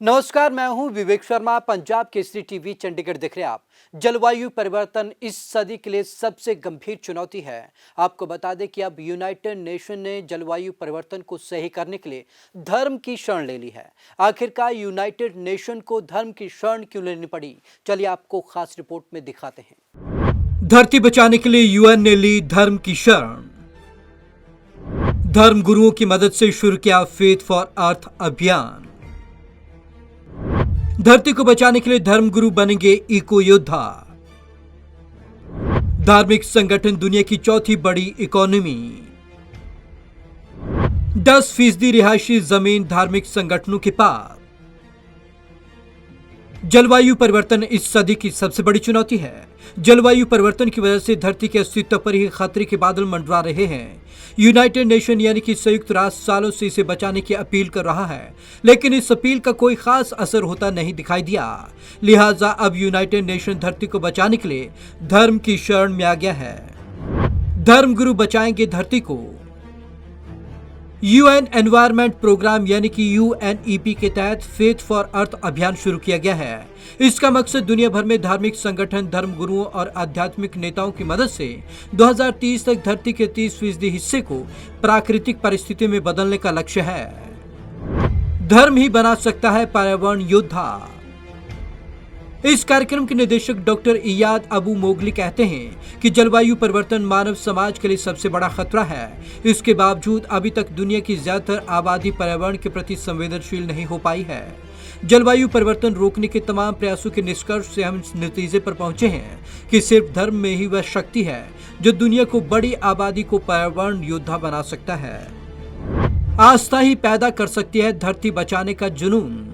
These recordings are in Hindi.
नमस्कार, मैं हूं विवेक शर्मा। पंजाब केसरी टीवी चंडीगढ़ देख रहे हैं आप। जलवायु परिवर्तन इस सदी के लिए सबसे गंभीर चुनौती है। आपको बता दें कि अब यूनाइटेड नेशन ने जलवायु परिवर्तन को सही करने के लिए धर्म की शरण ले ली है। आखिरकार यूनाइटेड नेशन को धर्म की शरण क्यों लेनी पड़ी, चलिए आपको खास रिपोर्ट में दिखाते हैं। धरती बचाने के लिए यूएन ने ली धर्म की शरण। धर्म गुरुओं की मदद से शुरू किया फेथ फॉर अर्थ अभियान। धरती को बचाने के लिए धर्मगुरु बनेंगे इको योद्धा। धार्मिक संगठन दुनिया की चौथी बड़ी इकोनॉमी। 10% रिहायशी जमीन धार्मिक संगठनों के पास। जलवायु परिवर्तन इस सदी की सबसे बड़ी चुनौती है। जलवायु परिवर्तन की वजह से धरती के अस्तित्व पर ही खतरे के बादल मंडरा रहे हैं। यूनाइटेड नेशन यानी कि संयुक्त राष्ट्र सालों से इसे बचाने की अपील कर रहा है, लेकिन इस अपील का कोई खास असर होता नहीं दिखाई दिया। लिहाजा अब यूनाइटेड नेशन धरती को बचाने के लिए धर्म की शरण में आ गया है। धर्मगुरु बचाएंगे धरती को। यूएन एनवायरमेंट प्रोग्राम यानी कि यूएनईपी के तहत फेथ फॉर अर्थ अभियान शुरू किया गया है। इसका मकसद दुनिया भर में धार्मिक संगठन, धर्म गुरुओं और आध्यात्मिक नेताओं की मदद से 2030 तक धरती के 30% हिस्से को प्राकृतिक परिस्थिति में बदलने का लक्ष्य है। धर्म ही बना सकता है पर्यावरण योद्धा। इस कार्यक्रम के निदेशक डॉक्टर इयाद अबू मोगली कहते हैं कि जलवायु परिवर्तन मानव समाज के लिए सबसे बड़ा खतरा है। इसके बावजूद अभी तक दुनिया की ज्यादातर आबादी पर्यावरण के प्रति संवेदनशील नहीं हो पाई है। जलवायु परिवर्तन रोकने के तमाम प्रयासों के निष्कर्ष से हम इस नतीजे पर पहुंचे हैं कि सिर्फ धर्म में ही वह शक्ति है जो दुनिया को, बड़ी आबादी को पर्यावरण योद्धा बना सकता है। आस्था ही पैदा कर सकती है धरती बचाने का जुनून।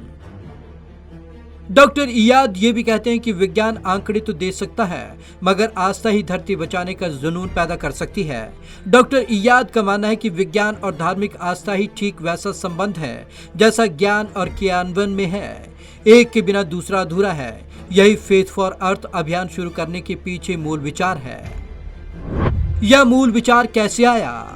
डॉक्टर इयाद ये भी कहते हैं कि विज्ञान आंकड़े तो दे सकता है, मगर आस्था ही धरती बचाने का जुनून पैदा कर सकती है। डॉक्टर इयाद का मानना है कि विज्ञान और धार्मिक आस्था ही ठीक वैसा संबंध है जैसा ज्ञान और क्रियान्वयन में है। एक के बिना दूसरा अधूरा है। यही फेथ फॉर अर्थ अभियान शुरू करने के पीछे मूल विचार है। यह मूल विचार कैसे आया,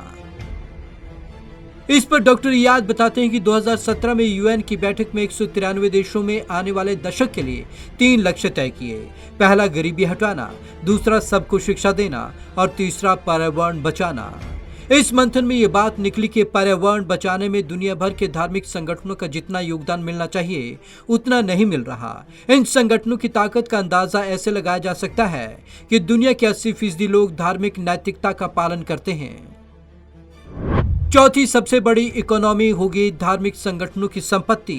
इस पर डॉक्टर इयाद बताते हैं कि 2017 में यूएन की बैठक में 193 देशों में आने वाले दशक के लिए 3 लक्ष्य तय किए। पहला गरीबी हटाना, दूसरा सबको शिक्षा देना और तीसरा पर्यावरण बचाना। इस मंथन में ये बात निकली कि पर्यावरण बचाने में दुनिया भर के धार्मिक संगठनों का जितना योगदान मिलना चाहिए उतना नहीं मिल रहा। इन संगठनों की ताकत का अंदाजा ऐसे लगाया जा सकता है कि दुनिया के 80% लोग धार्मिक नैतिकता का पालन करते हैं। चौथी सबसे बड़ी इकोनॉमी होगी धार्मिक संगठनों की संपत्ति।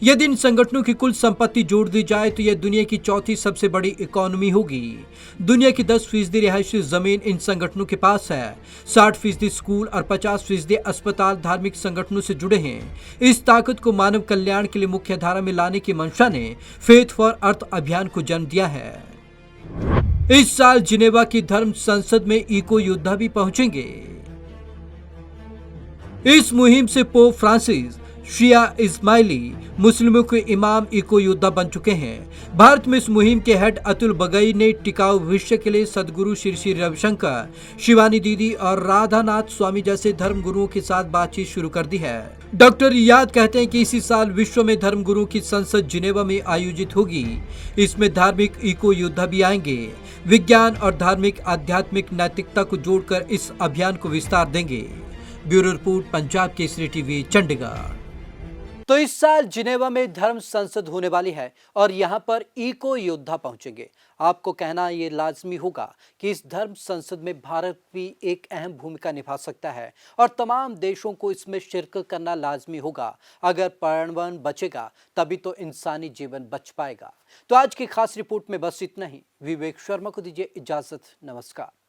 यदि इन संगठनों की कुल संपत्ति जोड़ दी जाए तो यह दुनिया की चौथी सबसे बड़ी इकोनॉमी होगी। दुनिया की 10% रिहायशी जमीन इन संगठनों के पास है। 60% स्कूल और 50% अस्पताल धार्मिक संगठनों से जुड़े हैं। इस ताकत को मानव कल्याण के लिए मुख्य धारा में लाने की मंशा ने फेथ फॉर अर्थ अभियान को जन्म दिया है। इस साल जिनेवा की धर्म संसद में इको योद्धा भी पहुंचेंगे। इस मुहिम से पोप फ्रांसिस, शिया इस्माइली मुस्लिमों के इमाम इको योद्धा बन चुके हैं। भारत में इस मुहिम के हेड अतुल बगई ने टिकाऊ भविष्य के लिए सदगुरु श्री श्री रविशंकर, शिवानी दीदी और राधानाथ स्वामी जैसे धर्म गुरुओं के साथ बातचीत शुरू कर दी है। डॉक्टर इयाद कहते हैं कि इसी साल विश्व में धर्म गुरुओं की संसद जिनेवा में आयोजित होगी। इसमें धार्मिक इको योद्धा भी आएंगे। विज्ञान और धार्मिक आध्यात्मिक नैतिकता को जोड़कर इस अभियान को विस्तार देंगे। Bureau report, Punjab Kesari TV Chandigarh. तो इस साल जिनेवा में धर्म संसद होने वाली है और यहां पर इको योद्धा पहुंचेंगे। आपको कहना ये लाजमी होगा कि इस धर्म संसद में भारत भी एक अहम भूमिका निभा सकता है और तमाम देशों को इसमें शिरकत करना लाजमी होगा। अगर पर्यावरण बचेगा तभी तो इंसानी जीवन बच पाएगा। तो आज की खास रिपोर्ट में बस इतना ही। विवेक शर्मा को दीजिए इजाजत। नमस्कार।